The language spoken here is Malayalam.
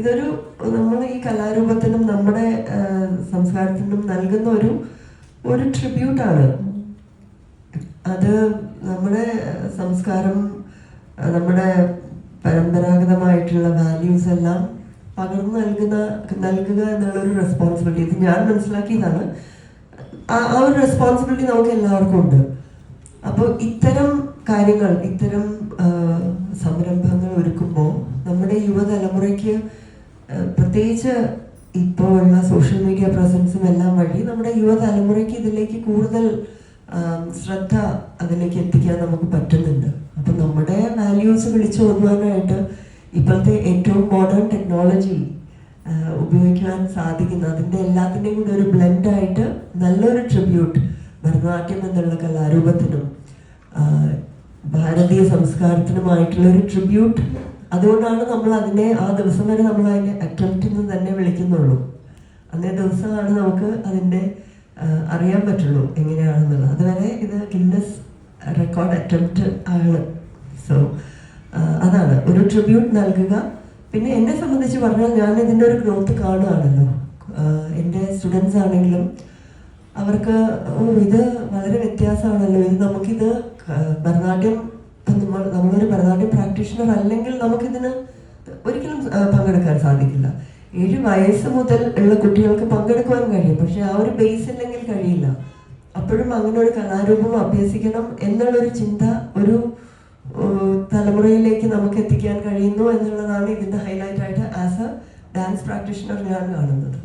ഇതൊരു നമ്മൾ ഈ കലാരൂപത്തിനും നമ്മുടെ സംസ്കാരത്തിനും നൽകുന്ന ഒരു ട്രിബ്യൂട്ടാണ്. അത് നമ്മുടെ സംസ്കാരം, നമ്മുടെ പരമ്പരാഗതമായിട്ടുള്ള വാല്യൂസ് എല്ലാം പകർന്നു നൽകുക എന്നുള്ളൊരു റെസ്പോൺസിബിലിറ്റി. ഇത് ഞാൻ മനസ്സിലാക്കിയതാണ്. ആ ഒരു റെസ്പോൺസിബിലിറ്റി നമുക്ക് എല്ലാവർക്കും ഉണ്ട്. അപ്പോൾ ഇത്തരം കാര്യങ്ങൾ, ഇത്തരം സംരംഭങ്ങൾ ഒരുക്കുമ്പോൾ നമ്മുടെ യുവതലമുറയ്ക്ക്, പ്രത്യേകിച്ച് ഇപ്പോൾ ഉള്ള സോഷ്യൽ മീഡിയ പ്രസൻസും എല്ലാം വഴി നമ്മുടെ യുവതലമുറയ്ക്ക് ഇതിലേക്ക് കൂടുതൽ ശ്രദ്ധ അതിലേക്ക് എത്തിക്കാൻ നമുക്ക് പറ്റുന്നുണ്ട്. അപ്പം നമ്മുടെ വാല്യൂസ് വിളിച്ചു കൊണ്ടുപോകാനായിട്ട് ഇപ്പോഴത്തെ ഏറ്റവും മോഡേൺ ടെക്നോളജി ഉപയോഗിക്കാൻ സാധിക്കുന്ന, അതിൻ്റെ എല്ലാത്തിൻ്റെയും കൂടെ ഒരു ബ്ലെൻഡായിട്ട് നല്ലൊരു ട്രിബ്യൂട്ട് ഭരതനാട്യം എന്നുള്ള കലാരൂപത്തിനും ഭാരതീയ സംസ്കാരത്തിനുമായിട്ടുള്ള ഒരു ട്രിബ്യൂട്ട്. അതുകൊണ്ടാണ് നമ്മൾ അതിനെ ആ ദിവസം വരെ നമ്മൾ അതിനെ അറ്റംപ്റ്റ് എന്ന് തന്നെ വിളിക്കുന്നുള്ളൂ. അന്നേ ദിവസമാണ് നമുക്ക് അതിൻ്റെ അറിയാൻ പറ്റുള്ളൂ എങ്ങനെയാണെന്നുള്ളത്. അതുവരെ ഇത് ഗിന്നസ് റെക്കോർഡ് അറ്റംപ്റ്റ് ആണ്. സോ അതാണ് ഒരു ട്രിബ്യൂട്ട് നൽകുക. പിന്നെ എന്നെ സംബന്ധിച്ച് പറഞ്ഞാൽ ഞാൻ ഇതിൻ്റെ ഒരു ഗ്രോത്ത് കാണുകയാണല്ലോ. എൻ്റെ സ്റ്റുഡൻസ് ആണെങ്കിലും അവർക്ക് ഇത് വളരെ വ്യത്യാസമാണല്ലോ, ഇത് നമുക്കിത് ഭരതനാട്യം, നമ്മളൊരു ഭരതനാട്യം പ്രാക്ടീഷണർ അല്ലെങ്കിൽ നമുക്കിതിന് ഒരിക്കലും പങ്കെടുക്കാൻ സാധിക്കില്ല. 7 വയസ്സ് മുതൽ ഉള്ള കുട്ടികൾക്ക് പങ്കെടുക്കുവാൻ കഴിയും, പക്ഷെ ആ ഒരു ബേസ് ഇല്ലെങ്കിൽ കഴിയില്ല. അപ്പോഴും അങ്ങനെ ഒരു കലാരൂപം അഭ്യസിക്കണം എന്നുള്ളൊരു ചിന്ത ഒരു തലമുറയിലേക്ക് നമുക്ക് എത്തിക്കാൻ കഴിയുന്നു എന്നുള്ളതാണ് ഇതിൻ്റെ ഹൈലൈറ്റ് ആയിട്ട് ആസ് എ ഡാൻസ് പ്രാക്ടീഷണർ ഞാൻ കാണുന്നത്.